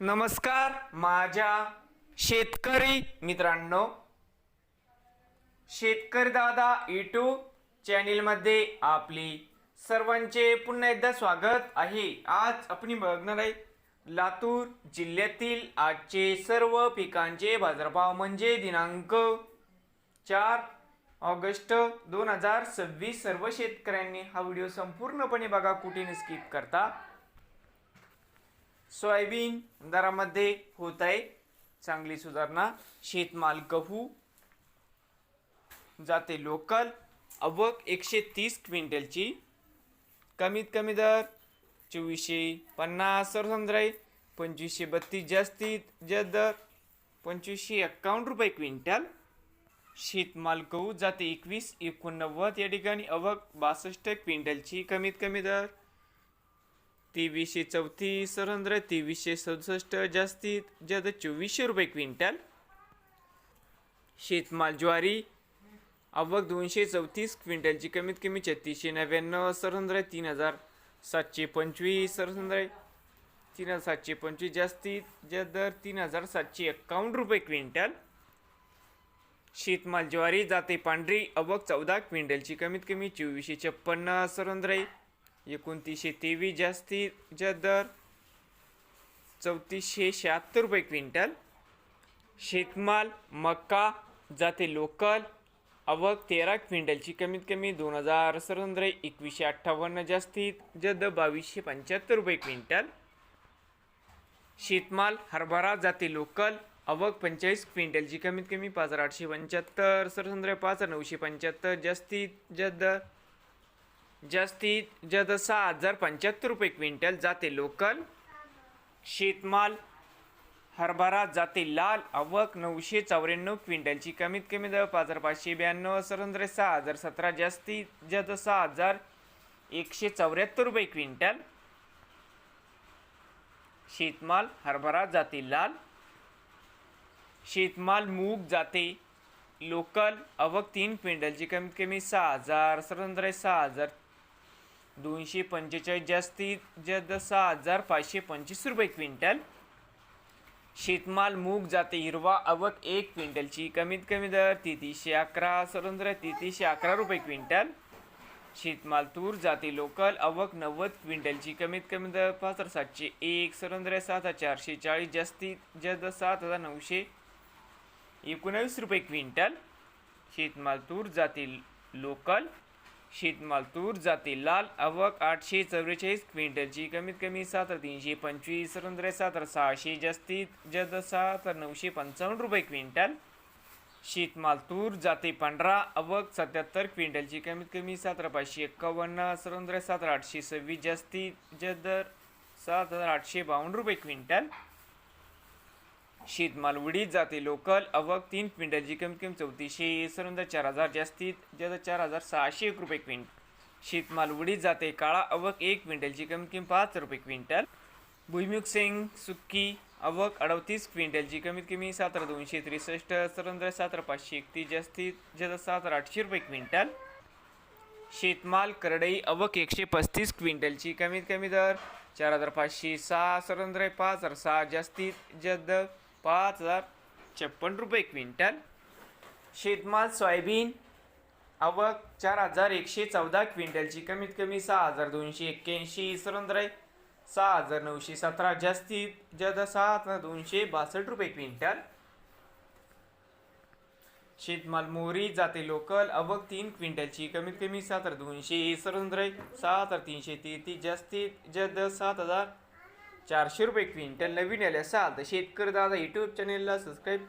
नमस्कार माझ्या शेतकरी मित्रांनो, शेतकरी दादा यूट्यूब चॅनलमध्ये आपले सर्वांचे पुन्हा एकदा स्वागत आहे। आज आपण बघणार आहे लातूर जिल्ह्यातील आजचे सर्व पिकांचे बाजारभाव म्हणजे दिनांक 4 ऑगस्ट 2026। सर्व शेतकऱ्यांनी हा व्हिडिओ संपूर्णपणे बघा, कुठे स्किप करता। सोयाबीन दरामध्ये होत आहे चांगली सुधारणा। शेतमाल गहू जाते लोकल, आवक 130 क्विंटलची, कमीत कमी दर 2450 सर्वसाधारण 2532 जास्तीत जास्त दर 2551 रुपये क्विंटल। शेतमाल गहू जाते 2189 या ठिकाणी आवक 62 क्विंटलची, कमीत कमी दर 2334 सर्वसाधारण 2367 जास्तीत जास्त 2400 रुपये क्विंटल। शेतमाल ज्वारी आवक 234 क्विंटलची, कमीत कमी 3699 सर्वसाधारण 3725 सर्वसाधारण 3725 जास्तीत जास्त दर 3751 रुपये क्विंटल। शेतमाल ज्वारी जाते पांढरी आवक 14 क्विंटलची, कमीत कमी 2456 सर्वसाधारण 2923 जास्तीत जास्त दर 3476 रुपये क्विंटल। शेतमाल मक्का जाते लोकल आवक 13 क्विंटलची, कमीत कमी 2000 सर्वसाधारण 2158 जास्तीत जास्त 2275 रुपये क्विंटल। शेतमाल हरभरा जाते लोकल आवक 45 क्विंटलची, कमीत कमी 5875 सर्वसाधारण 5975 जास्तीत जास्त 6075 रुपये क्विंटल जाते लोकल। शेतमाल हरभरा जाते लाल आवक 994 क्विंटलची, कमीत कमी दर 5592 सर्वसाधारण 6017 जास्तीत जास्त 6174 रुपये क्विंटल। शेतमाल हरभरा जाते लाल। शेतमाल मूग जाते लोकल आवक 3 क्विंटलची, कमीत कमी 6000 सर्वसाधारण 6245 जास्तीत जास्त 6525 रुपये क्विंटल। शेतमाल मूग जाते हिरवा आवक 1 क्विंटलची, कमीत कमी दर 3311 सर्वसाधारण 3311 रुपये क्विंटल। शेतमाल तूर जाते लोकल आवक 90 क्विंटलची, कमीत कमी दर 5701 सर्वसाधारण 7440 जास्तीत जास्त 7919 रुपये क्विंटल। शेतमाल तूर जाते लोकल। शेतमाल तूर जाते लाल आवक 844 क्विंटलची, कमीत कमी 7325 सर्वसाधारण 7600 जास्तीत जास्त 7955 रुपये क्विंटल। शेतमाल तूर जाते पांढरा आवक 77 क्विंटलची, कमीत कमी 17551 सर्वसाधारण 7826 जास्तीत जास्त दर 7852 रुपये क्विंटल। शेतमाल उडीद जाते लोकल आवक 3 क्विंटलची, कमीत कमी 3400 सर्वसाधारण 4000 जास्तीत जास्त 4601 रुपये क्विंटल। शेतमाल उडीद जाते काळा आवक 1 क्विंटलची, कमीत कमी 5 रुपये क्विंटल। भुईमुग शेंग सुक्की आवक 38 क्विंटलची, कमीत कमी 17263 सर्वसाधारण 17531 जास्तीत जास्त 7800 रुपये क्विंटल। शेतमाल करडई आवक 135 क्विंटलची, कमीत कमी दर 4506 सर्वसाधारण 5006 जास्तीत जास्त 5056 रुपये क्विंटल। शेतमाल सोयाबीन आवक 4114 क्विंटलची, कमीत कमी 6281 सर्वसाधारण 6917 जास्तीत जास्त 7262 रुपये क्विंटल। शेतमाल मोहरी जाते लोकल आवक 3 क्विंटलची, कमीत कमी 7200 सर्वसाधारण 7333 जास्तीत जास्त 7400 रुपये क्विंटल। नवीन आले असाल तर शेतकरी दादा यूट्यूब चॅनेलला सबस्क्राईब